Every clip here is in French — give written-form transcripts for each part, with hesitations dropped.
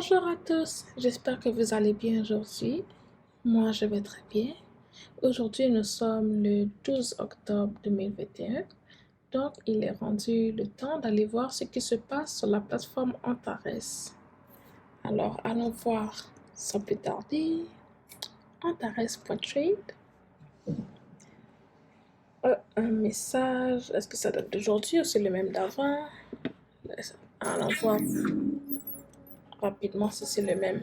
Bonjour à tous, j'espère que vous allez bien aujourd'hui. Moi, je vais très bien. Aujourd'hui, nous sommes le 12 octobre 2021, donc il est rendu le temps d'aller voir ce qui se passe sur la plateforme Antares. Alors, allons voir sans plus tarder. Antares.trade. Un message, est-ce que ça date d'aujourd'hui ou c'est le même d'avant? Allons voir rapidement si c'est le même.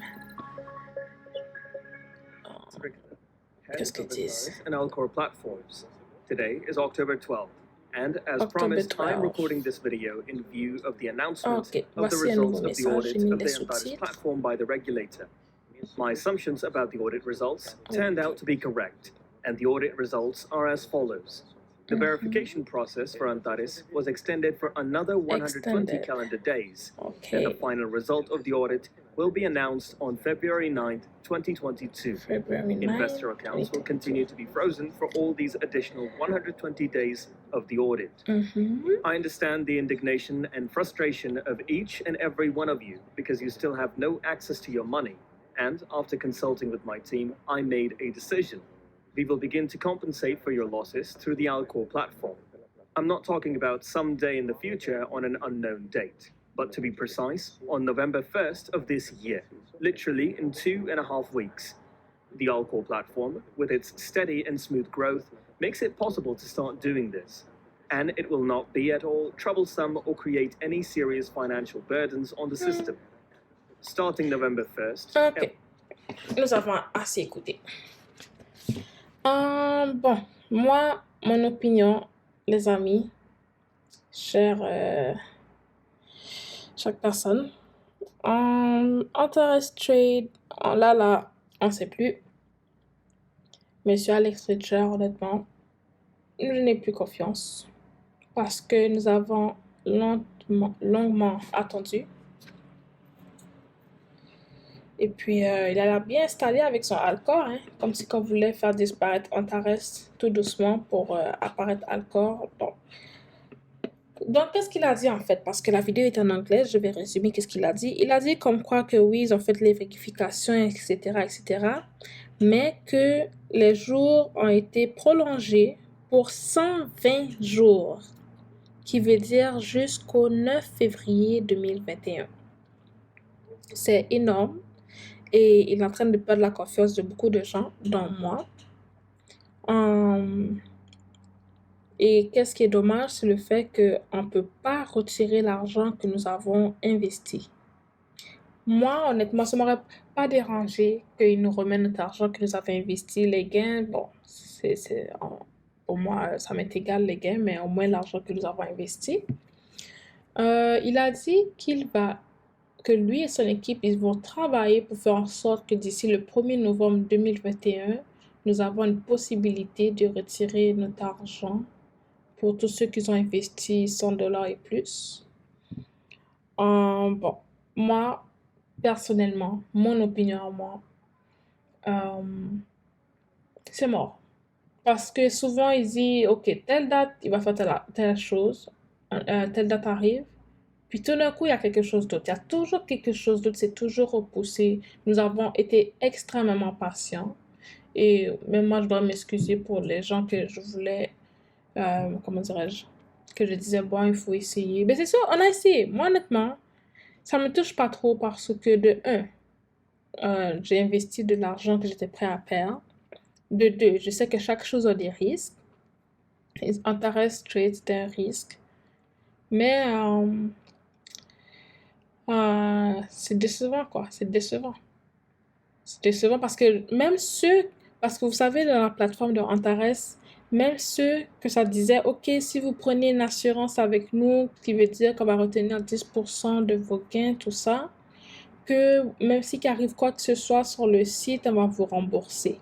Qu'est-ce qu'ils disent? And Alcor platforms. Today is October 12th, and as October promised, 12. I'm recording this video in view of the announcement Ok, of the voici un nouveau results of the message. audit J'ai mis of les the Antares sous-titres. platform by the regulator. My assumptions about the audit results turned out to be correct, and the audit results are as follows. The verification process for Antares was extended for another 120 Extended. calendar days, and the Okay, final result of the audit will be announced on February 9th, 2022. February 9. Investor accounts will continue to be frozen for all these additional 120 days of the audit. I understand the indignation and frustration of each and every one of you because you still have no access to your money. And after consulting with my team, I made a decision. We will begin to compensate for your losses through the Alcor platform. I'm not talking about someday in the future on an unknown date, but to be precise, on November 1st of this year, literally in 2.5 weeks. The Alcor platform, with its steady and smooth growth, makes it possible to start doing this. And it will not be at all troublesome or create any serious financial burdens on the system. Starting November 1st. Ok, nous avons assez écouté. Bon, moi, mon opinion, les amis, chaque personne, Antares Trade, là, on ne sait plus. Monsieur Alex Richer, honnêtement, je n'ai plus confiance parce que nous avons longuement attendu. Et puis, il a l'air bien installé avec son Alcor, hein, comme si on voulait faire disparaître Antares tout doucement pour apparaître Alcor. Bon. Donc, qu'est-ce qu'il a dit en fait? Parce que la vidéo est en anglais, je vais résumer qu'est-ce qu'il a dit. Il a dit comme quoi que oui, ils ont fait les vérifications, etc., etc., mais que les jours ont été prolongés pour 120 jours, qui veut dire jusqu'au 9 février 2021. C'est énorme. Et il est en train de perdre la confiance de beaucoup de gens, dont moi. Et qu'est-ce qui est dommage, c'est le fait qu'on ne peut pas retirer l'argent que nous avons investi. Moi, honnêtement, ça ne m'aurait pas dérangé qu'ils nous remettent notre argent que nous avons investi. Les gains, bon, pour moi, ça m'est égal les gains, mais au moins l'argent que nous avons investi. Il a dit que lui et son équipe, ils vont travailler pour faire en sorte que d'ici le 1er novembre 2021, nous avons une possibilité de retirer notre argent pour tous ceux qui ont investi $100 et plus. Bon, moi, personnellement, mon opinion à moi, c'est mort. Parce que souvent, ils disent, OK, telle date, il va faire telle chose, telle date arrive, puis tout d'un coup, il y a quelque chose d'autre. Il y a toujours quelque chose d'autre, c'est toujours repoussé. Nous avons été extrêmement patients. Et même moi, je dois m'excuser pour les gens que je voulais, comment dirais-je, que je disais, bon, il faut essayer. Mais c'est ça, on a essayé. Moi, honnêtement, ça me touche pas trop parce que de un, j'ai investi de l'argent que j'étais prêt à perdre. De deux, je sais que chaque chose a des risques. Antares Trade, c'est un risque. Mais c'est décevant, quoi. C'est décevant. C'est décevant parce que parce que vous savez, dans la plateforme de Antares, même ceux que ça disait, OK, si vous prenez une assurance avec nous, qui veut dire qu'on va retenir 10% de vos gains, tout ça, que même s'il arrive quoi que ce soit sur le site, on va vous rembourser.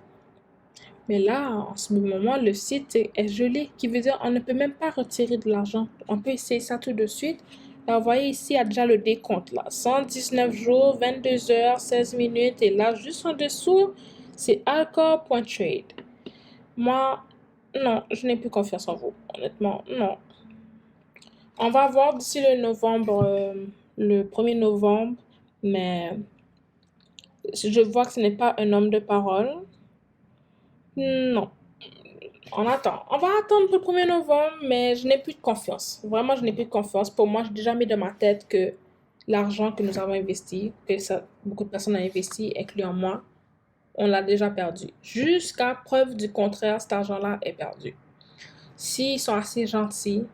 Mais là, en ce moment, le site est gelé, qui veut dire qu'on ne peut même pas retirer de l'argent. On peut essayer ça tout de suite. Là, vous voyez ici, il y a déjà le décompte là. 119 jours, 22 heures, 16 minutes. Et là, juste en dessous, c'est Alcor.trade. Moi, non, je n'ai plus confiance en vous. Honnêtement, non. On va voir d'ici le 1er novembre. Mais Je vois que ce n'est pas un homme de parole. Non. On attend. On va attendre le 1er novembre, mais je n'ai plus de confiance. Vraiment, je n'ai plus de confiance. Pour moi, j'ai déjà mis dans ma tête que l'argent que nous avons investi, beaucoup de personnes ont investi, incluant moi, on l'a déjà perdu. Jusqu'à preuve du contraire, cet argent-là est perdu. S'ils sont assez gentils,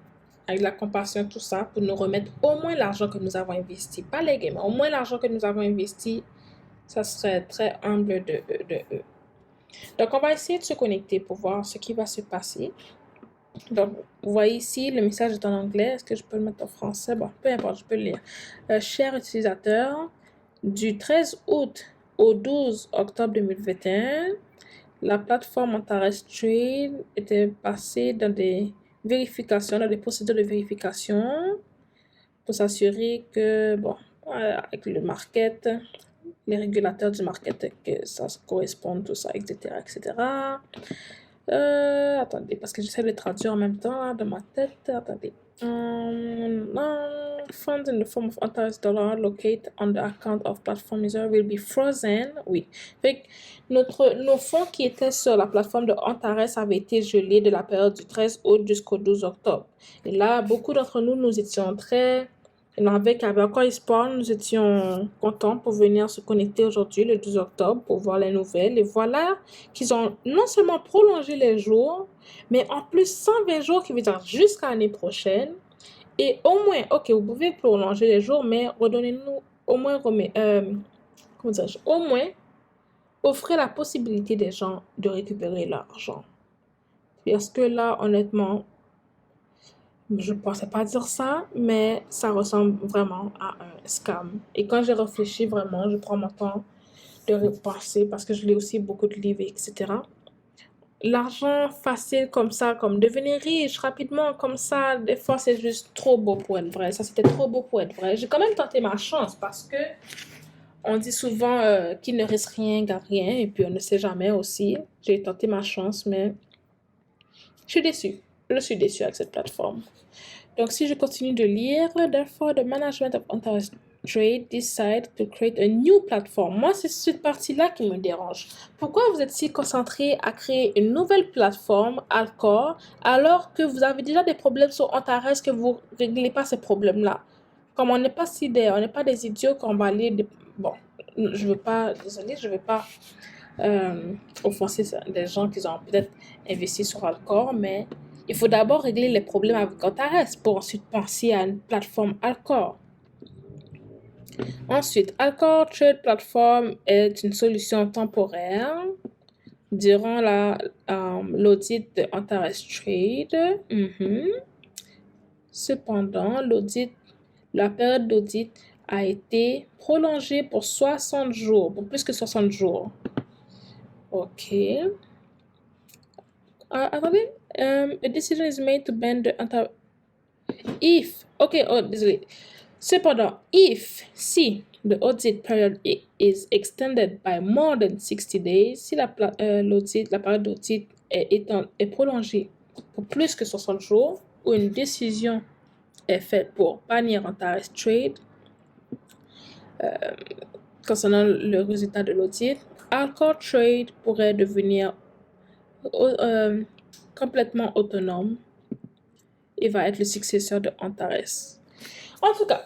avec de la compassion, tout ça, pour nous remettre au moins l'argent que nous avons investi, pas les gains, mais au moins l'argent que nous avons investi, ça serait très humble de eux. Donc, on va essayer de se connecter pour voir ce qui va se passer. Donc, vous voyez ici, le message est en anglais. Est-ce que je peux le mettre en français? Bon, peu importe, je peux le lire. Cher utilisateur, du 13 août au 12 octobre 2021, la plateforme Antares Trade était passée dans des vérifications, dans des procédures de vérification pour s'assurer que, bon, avec le market, les régulateurs du market, que ça corresponde, tout ça, etc., etc. Attendez, parce que j'essaie de traduire en même temps là, dans ma tête. Attendez. Funds in the form of Antares dollar located on the account of platform user will be frozen. Oui. Fait que nos fonds qui étaient sur la plateforme de Antares avaient été gelés de la période du 13 août jusqu'au 12 octobre. Et là, beaucoup d'entre nous, nous étions très... Avec encore espoir, nous étions contents pour venir se connecter aujourd'hui, le 12 octobre, pour voir les nouvelles. Et voilà qu'ils ont non seulement prolongé les jours, mais en plus 120 jours qui veut dire jusqu'à l'année prochaine. Et au moins, ok, vous pouvez prolonger les jours, mais redonnez-nous au moins, au moins, offrez la possibilité des gens de récupérer leur argent. Parce que là, honnêtement, je ne pensais pas dire ça, mais ça ressemble vraiment à un scam. Et quand j'ai réfléchi vraiment, je prends mon temps de repenser parce que je lis aussi beaucoup de livres, etc. L'argent facile comme ça, comme devenir riche rapidement comme ça, des fois c'est juste trop beau pour être vrai. Ça, c'était trop beau pour être vrai. J'ai quand même tenté ma chance parce que on dit souvent qu'il ne reste rien, garde rien, et puis on ne sait jamais aussi. J'ai tenté ma chance, mais je suis déçue. Je suis déçue avec cette plateforme. Donc, si je continue de lire, therefore, the management of Antares Trade decide to create a new platform. Moi, c'est cette partie-là qui me dérange. Pourquoi vous êtes si concentré à créer une nouvelle plateforme, Alcor, alors que vous avez déjà des problèmes sur Antares, que vous ne réglez pas ces problèmes-là? Comme on n'est pas on n'est pas des idiots qu'on va aller... Bon, je veux pas... Désolée, je veux pas offenser des gens qui ont peut-être investi sur Alcor, mais... Il faut d'abord régler les problèmes avec Antares pour ensuite penser à une plateforme Alcor. Ensuite, Alcor Trade Platform est une solution temporaire durant l'audit de Antares Trade. Cependant, la période d'audit a été prolongée pour 60 jours, pour plus que 60 jours. Ok. Attendez. A decision is made to ban the désolé. Cependant, si the audit period is extended by more than 60 days, si la période d'audit est prolongée pour plus que 60 jours, ou une décision est faite pour bannir Antares Trade concernant le résultat de l'audit, Alcor Trade pourrait devenir complètement autonome et va être le successeur de Antares. En tout cas,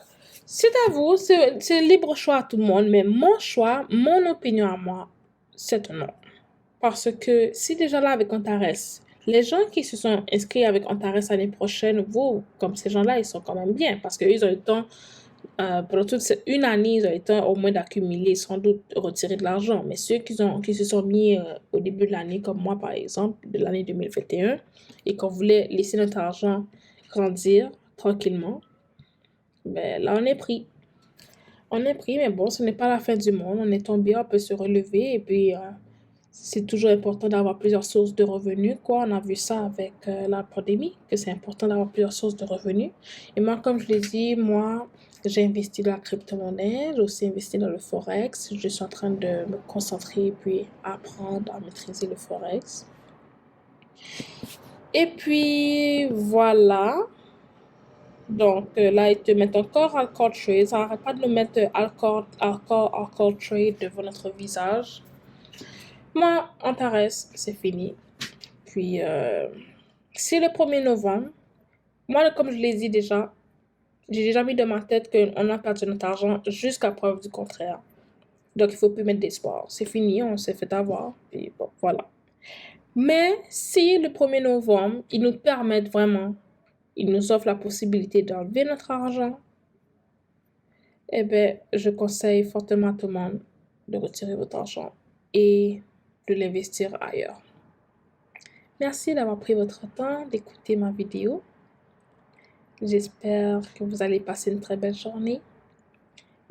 c'est à vous, c'est libre choix à tout le monde, mais mon choix, mon opinion à moi, c'est un non. Parce que si déjà là avec Antares, les gens qui se sont inscrits avec Antares l'année prochaine, comme ces gens-là, ils sont quand même bien parce qu'ils ont eu le temps, pendant toute une année, ils ont eu le temps au moins d'accumuler, sans doute retirer de l'argent. Mais ceux qui se sont mis au début de l'année, comme moi par exemple, de l'année 2021, et qu'on voulait laisser notre argent grandir tranquillement, ben là on est pris. On est pris, mais bon, ce n'est pas la fin du monde. On est tombé, on peut se relever et puis c'est toujours important d'avoir plusieurs sources de revenus, quoi. On a vu ça avec la pandémie, que c'est important d'avoir plusieurs sources de revenus. Et moi, comme je l'ai dit, moi, j'ai investi dans la crypto-monnaie, j'ai aussi investi dans le Forex. Je suis en train de me concentrer et puis apprendre à maîtriser le Forex. Et puis, voilà. Donc là, ils te mettent encore alcohol trade. Ça n'arrête pas de nous mettre alcohol trade devant notre visage. Moi, Antares, c'est fini. Puis, c'est le 1er novembre. Moi, comme je l'ai dit déjà, j'ai déjà mis dans ma tête qu'on a perdu notre argent jusqu'à preuve du contraire. Donc, il ne faut plus mettre d'espoir. C'est fini, on s'est fait avoir. Puis bon, voilà. Mais si le 1er novembre, ils nous permettent vraiment, ils nous offrent la possibilité d'enlever notre argent, eh bien, je conseille fortement à tout le monde de retirer votre argent et de l'investir ailleurs. Merci d'avoir pris votre temps d'écouter ma vidéo. J'espère que vous allez passer une très belle journée.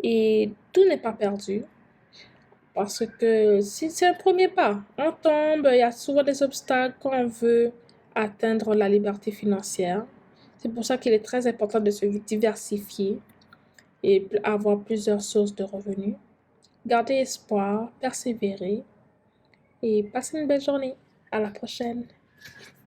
Et tout n'est pas perdu. Parce que c'est un premier pas. On tombe, il y a souvent des obstacles quand on veut atteindre la liberté financière. C'est pour ça qu'il est très important de se diversifier et avoir plusieurs sources de revenus. Gardez espoir, persévérez et passez une belle journée. À la prochaine.